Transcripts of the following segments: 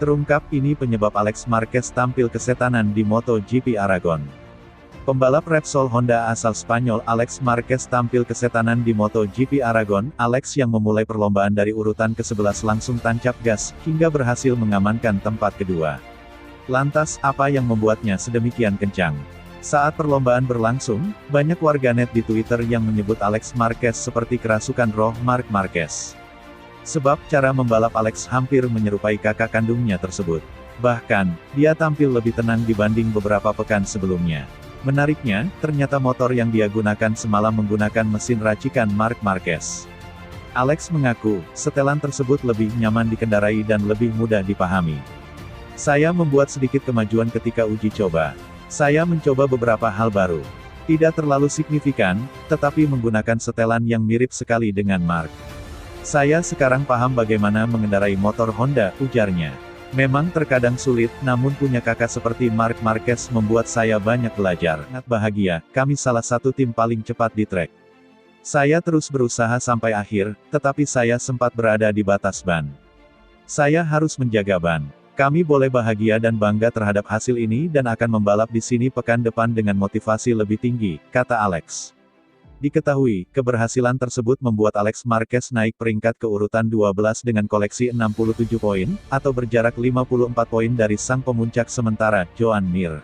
Terungkap ini penyebab Alex Marquez tampil kesetanan di MotoGP Aragon. Pembalap Repsol Honda asal Spanyol Alex Marquez tampil kesetanan di MotoGP Aragon. Alex yang memulai perlombaan dari urutan ke-11 langsung tancap gas, hingga berhasil mengamankan tempat kedua. Lantas, apa yang membuatnya sedemikian kencang? Saat perlombaan berlangsung, banyak warganet di Twitter yang menyebut Alex Marquez seperti kerasukan roh Marc Marquez. Sebab, cara membalap Alex hampir menyerupai kakak kandungnya tersebut. Bahkan, dia tampil lebih tenang dibanding beberapa pekan sebelumnya. Menariknya, ternyata motor yang dia gunakan semalam menggunakan mesin racikan Marc Marquez. Alex mengaku, setelan tersebut lebih nyaman dikendarai dan lebih mudah dipahami. Saya membuat sedikit kemajuan ketika uji coba. Saya mencoba beberapa hal baru. Tidak terlalu signifikan, tetapi menggunakan setelan yang mirip sekali dengan Marc. Saya sekarang paham bagaimana mengendarai motor Honda, ujarnya. Memang terkadang sulit, namun punya kakak seperti Marc Marquez membuat saya banyak belajar. Sangat bahagia, kami salah satu tim paling cepat di trek. Saya terus berusaha sampai akhir, tetapi saya sempat berada di batas ban. Saya harus menjaga ban. Kami boleh bahagia dan bangga terhadap hasil ini dan akan membalap di sini pekan depan dengan motivasi lebih tinggi, kata Alex. Diketahui, keberhasilan tersebut membuat Alex Marquez naik peringkat ke urutan 12 dengan koleksi 67 poin, atau berjarak 54 poin dari sang pemuncak sementara, Joan Mir.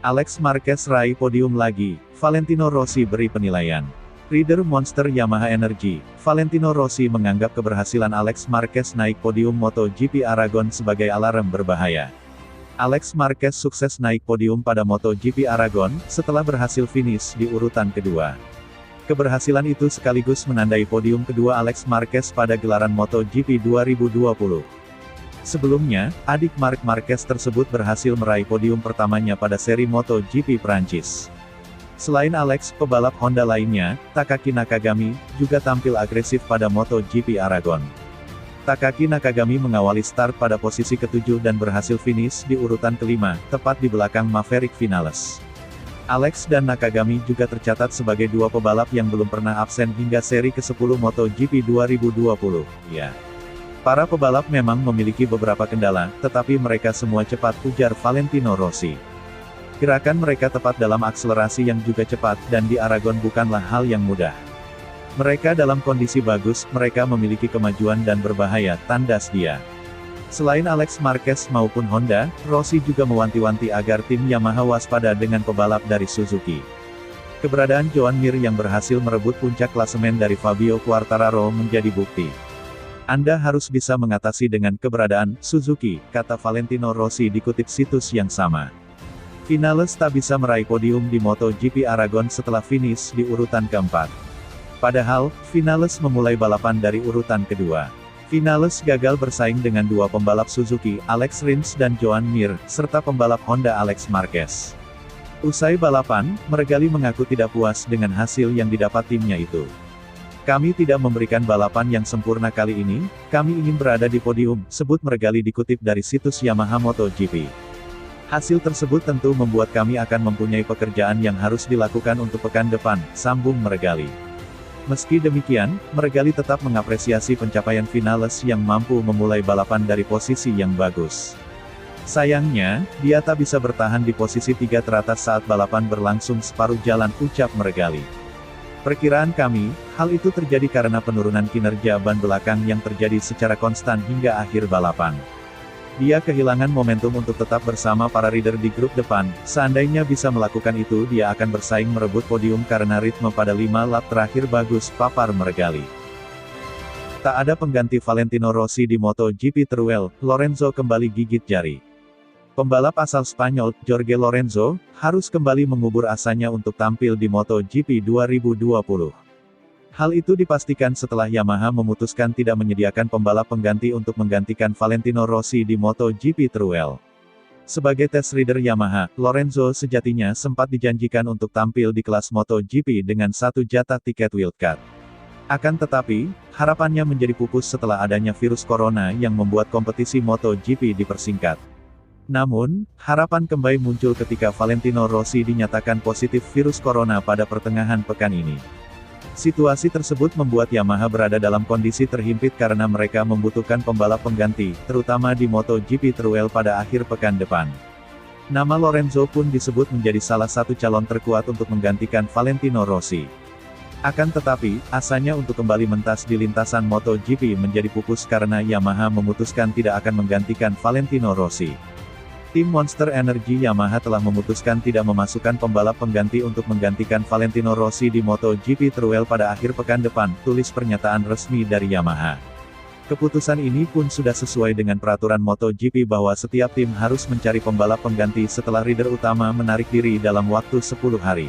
Alex Marquez raih podium lagi, Valentino Rossi beri penilaian. Rider Monster Yamaha Energy, Valentino Rossi menganggap keberhasilan Alex Marquez naik podium MotoGP Aragon sebagai alarm berbahaya. Alex Marquez sukses naik podium pada MotoGP Aragon, setelah berhasil finish di urutan kedua. Keberhasilan itu sekaligus menandai podium kedua Alex Marquez pada gelaran MotoGP 2020. Sebelumnya, adik Marc Marquez tersebut berhasil meraih podium pertamanya pada seri MotoGP Prancis. Selain Alex, pebalap Honda lainnya, Takaki Nakagami, juga tampil agresif pada MotoGP Aragon. Takaki Nakagami mengawali start pada posisi ke-7 dan berhasil finish di urutan ke-5, tepat di belakang Maverick Vinales. Alex dan Nakagami juga tercatat sebagai dua pebalap yang belum pernah absen hingga seri ke-10 MotoGP 2020. Ya. Para pebalap memang memiliki beberapa kendala, tetapi mereka semua cepat, ujar Valentino Rossi. Gerakan mereka tepat dalam akselerasi yang juga cepat, dan di Aragon bukanlah hal yang mudah. Mereka dalam kondisi bagus, mereka memiliki kemajuan dan berbahaya, tandas dia. Selain Alex Marquez maupun Honda, Rossi juga mewanti-wanti agar tim Yamaha waspada dengan pebalap dari Suzuki. Keberadaan Joan Mir yang berhasil merebut puncak klasemen dari Fabio Quartararo menjadi bukti. Anda harus bisa mengatasi dengan keberadaan Suzuki, kata Valentino Rossi dikutip situs yang sama. Vinales tak bisa meraih podium di MotoGP Aragon setelah finish di urutan keempat. Padahal, Vinales memulai balapan dari urutan kedua. Vinales gagal bersaing dengan dua pembalap Suzuki, Alex Rins dan Joan Mir, serta pembalap Honda Alex Marquez. Usai balapan, Meregali mengaku tidak puas dengan hasil yang didapat timnya itu. Kami tidak memberikan balapan yang sempurna kali ini, kami ingin berada di podium, sebut Meregali dikutip dari situs Yamaha MotoGP. Hasil tersebut tentu membuat kami akan mempunyai pekerjaan yang harus dilakukan untuk pekan depan, sambung Meregali. Meski demikian, Meregali tetap mengapresiasi pencapaian Vinales yang mampu memulai balapan dari posisi yang bagus. Sayangnya, dia tak bisa bertahan di posisi 3 teratas saat balapan berlangsung separuh jalan, ucap Meregali. Perkiraan kami, hal itu terjadi karena penurunan kinerja ban belakang yang terjadi secara konstan hingga akhir balapan. Dia kehilangan momentum untuk tetap bersama para rider di grup depan, seandainya bisa melakukan itu dia akan bersaing merebut podium karena ritme pada 5 lap terakhir bagus, papar Meregali. Tak ada pengganti Valentino Rossi di MotoGP Teruel, Lorenzo kembali gigit jari. Pembalap asal Spanyol, Jorge Lorenzo, harus kembali mengubur asanya untuk tampil di MotoGP 2020. Hal itu dipastikan setelah Yamaha memutuskan tidak menyediakan pembalap pengganti untuk menggantikan Valentino Rossi di MotoGP Teruel. Sebagai test rider Yamaha, Lorenzo sejatinya sempat dijanjikan untuk tampil di kelas MotoGP dengan 1 jatah tiket wildcard. Akan tetapi, harapannya menjadi pupus setelah adanya virus corona yang membuat kompetisi MotoGP dipersingkat. Namun, harapan kembali muncul ketika Valentino Rossi dinyatakan positif virus corona pada pertengahan pekan ini. Situasi tersebut membuat Yamaha berada dalam kondisi terhimpit karena mereka membutuhkan pembalap pengganti, terutama di MotoGP Teruel pada akhir pekan depan. Nama Lorenzo pun disebut menjadi salah satu calon terkuat untuk menggantikan Valentino Rossi. Akan tetapi, asanya untuk kembali mentas di lintasan MotoGP menjadi pupus karena Yamaha memutuskan tidak akan menggantikan Valentino Rossi. Tim Monster Energy Yamaha telah memutuskan tidak memasukkan pembalap pengganti untuk menggantikan Valentino Rossi di MotoGP Teruel pada akhir pekan depan, tulis pernyataan resmi dari Yamaha. Keputusan ini pun sudah sesuai dengan peraturan MotoGP bahwa setiap tim harus mencari pembalap pengganti setelah rider utama menarik diri dalam waktu 10 hari.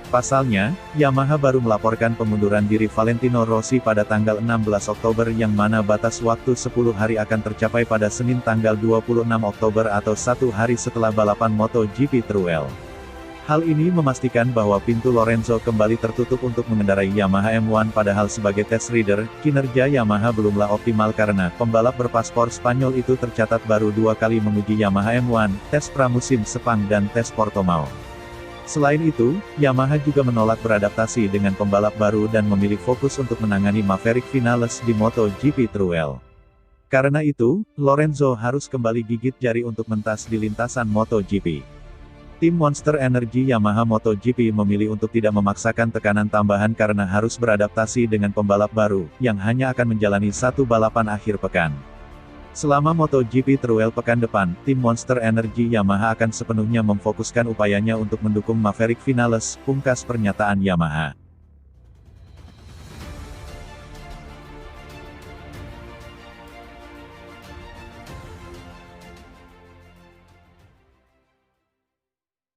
Pasalnya, Yamaha baru melaporkan pengunduran diri Valentino Rossi pada tanggal 16 Oktober yang mana batas waktu 10 hari akan tercapai pada Senin tanggal 26 Oktober atau 1 hari setelah balapan MotoGP Teruel. Hal ini memastikan bahwa pintu Lorenzo kembali tertutup untuk mengendarai Yamaha M1 padahal sebagai test rider, kinerja Yamaha belumlah optimal karena pembalap berpaspor Spanyol itu tercatat baru 2 kali menguji Yamaha M1, tes pramusim Sepang dan tes Portimao. Selain itu, Yamaha juga menolak beradaptasi dengan pembalap baru dan memilih fokus untuk menangani Maverick Vinales di MotoGP Teruel. Karena itu, Lorenzo harus kembali gigit jari untuk mentas di lintasan MotoGP. Tim Monster Energy Yamaha MotoGP memilih untuk tidak memaksakan tekanan tambahan karena harus beradaptasi dengan pembalap baru, yang hanya akan menjalani satu balapan akhir pekan. Selama MotoGP Teruel pekan depan, tim Monster Energy Yamaha akan sepenuhnya memfokuskan upayanya untuk mendukung Maverick Vinales, pungkas pernyataan Yamaha.